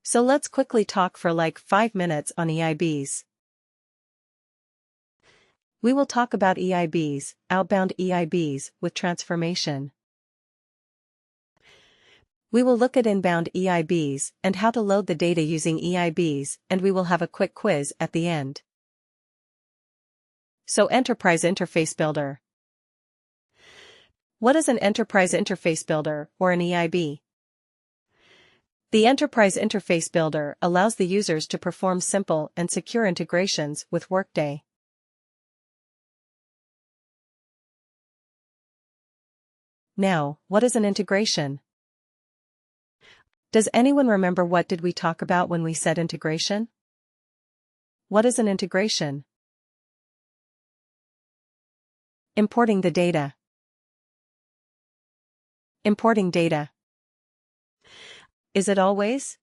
So let's quickly talk for like 5 minutes on EIBs. We will talk about EIBs, outbound EIBs, with transformation. We will look at inbound EIBs and how to load the data using EIBs, and we will have a quick quiz at the end. So Enterprise Interface Builder. What is an Enterprise Interface Builder, or an EIB? The Enterprise Interface Builder allows the users to perform simple and secure integrations with Workday. Now, what is an integration? Does anyone remember what did we talk about when we said integration? What is an integration? Importing the data. Importing data. Is it always?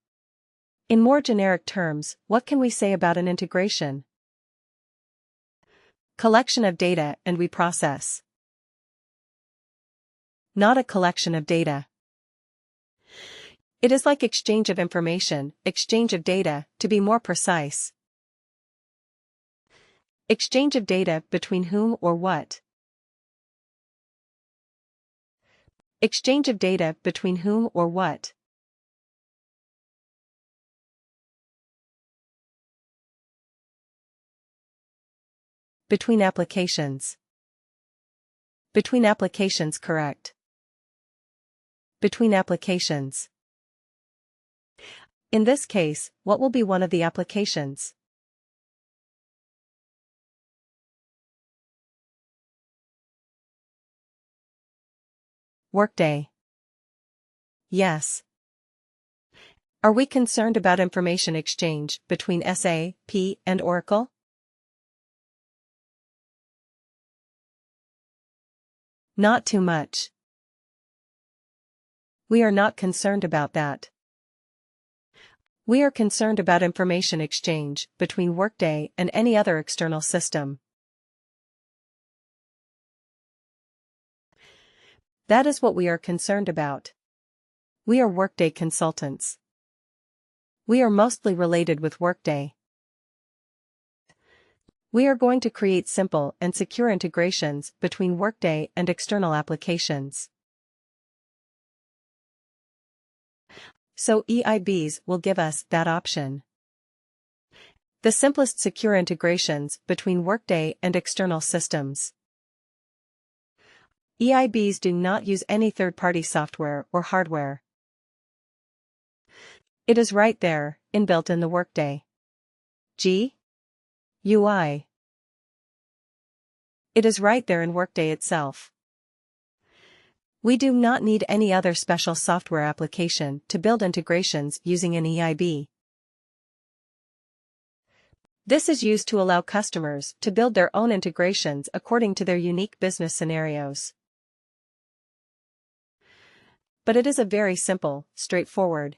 In more generic terms, what can we say about an integration? Collection of data and we process. Not a collection of data. It is like exchange of information, exchange of data, to be more precise. Exchange of data between whom or what? Exchange of data between whom or what? Between applications. Between applications, correct. Between applications. In this case, what will be one of the applications? Workday. Yes. Are we concerned about information exchange between SAP and Oracle? Not too much. We are not concerned about that. We are concerned about information exchange between Workday and any other external system. That is what we are concerned about. We are Workday consultants. We are mostly related with Workday. We are going to create simple and secure integrations between Workday and external applications. So EIBs will give us that option. The simplest secure integrations between Workday and external systems. EIBs do not use any third-party software or hardware. It is right there, inbuilt in the Workday UI. It is right there in Workday itself. We do not need any other special software application to build integrations using an EIB. This is used to allow customers to build their own integrations according to their unique business scenarios. But it is a very simple, straightforward.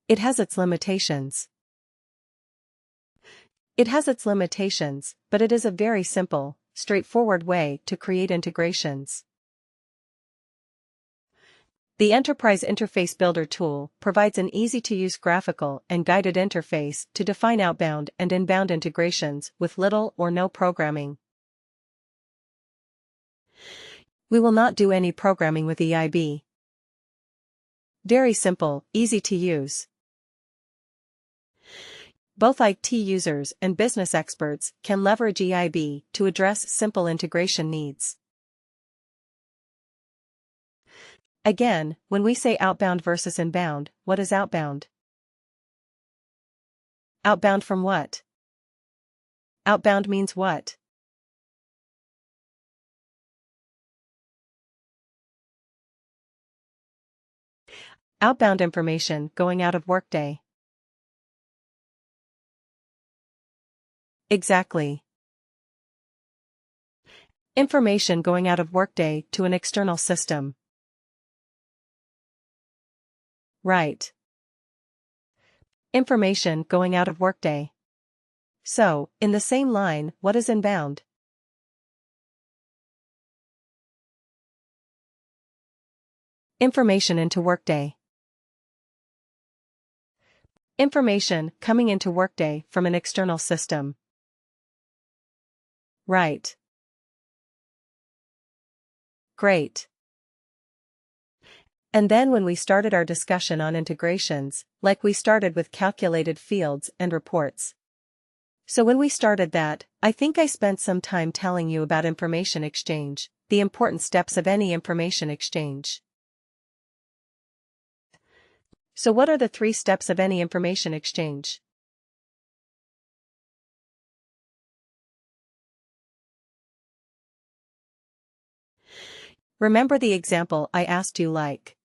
It has its limitations. It has its limitations, but it is a very simple, straightforward way to create integrations. The Enterprise Interface Builder tool provides an easy-to-use graphical and guided interface to define outbound and inbound integrations with little or no programming. We will not do any programming with EIB. Very simple, easy to use. Both IT users and business experts can leverage EIB to address simple integration needs. Again, when we say outbound versus inbound, what is outbound? Outbound from what? Outbound means what? Outbound information going out of Workday. Exactly. Information going out of Workday to an external system. Right. Information going out of Workday. So, in the same line, what is inbound? Information into Workday. Information coming into Workday from an external system. Right. Great. And then when we started our discussion on integrations, like we started with calculated fields and reports. So when we started that, I think I spent some time telling you about information exchange, the important steps of any information exchange. So what are the 3 steps of any information exchange? Remember the example I asked you like.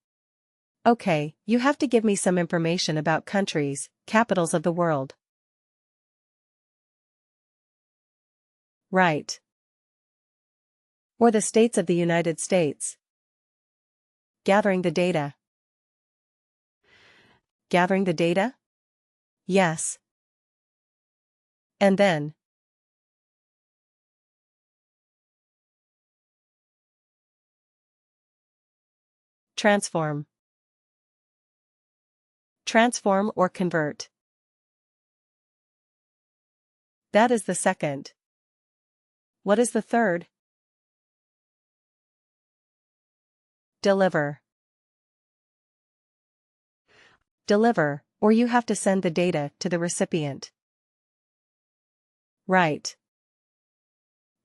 Okay, you have to give me some information about countries, capitals of the world. Right. Or the states of the United States. Gathering the data. Gathering the data? Yes. And then? Transform. Transform or convert. That is the second. What is the third? Deliver. Deliver, or you have to send the data to the recipient. Right.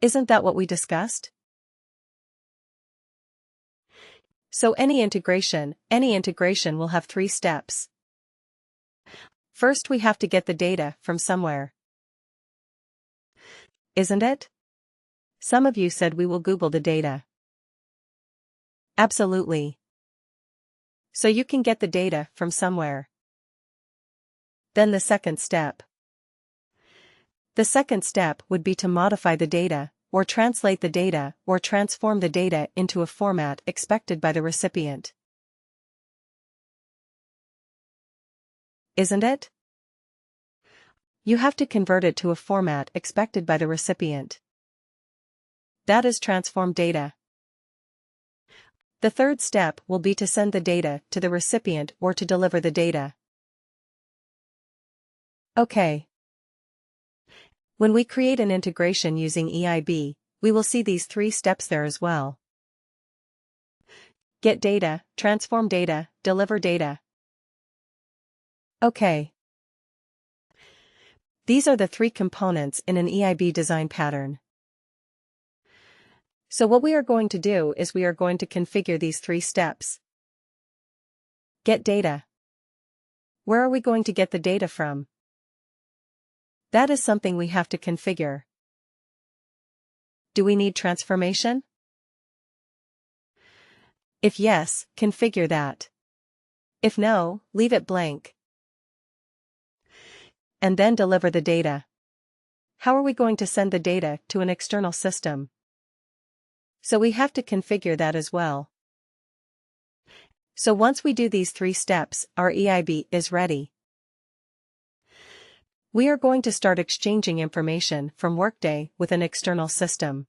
Isn't that what we discussed? So any integration will have 3 steps. First we have to get the data from somewhere. Isn't it? Some of you said we will Google the data. Absolutely. So you can get the data from somewhere. Then the second step. The second step would be to modify the data, or translate the data, or transform the data into a format expected by the recipient. Isn't it? You have to convert it to a format expected by the recipient. That is transform data. The third step will be to send the data to the recipient or to deliver the data. Okay. When we create an integration using EIB, we will see these 3 steps there as well. Get data, transform data, deliver data. Okay. These are the 3 components in an EIB design pattern. So what we are going to do is we are going to configure these 3 steps. Get data. Where are we going to get the data from? That is something we have to configure. Do we need transformation? If yes, configure that. If no, leave it blank. And then deliver the data. How are we going to send the data to an external system? So we have to configure that as well. So once we do these 3 steps, our EIB is ready. We are going to start exchanging information from Workday with an external system.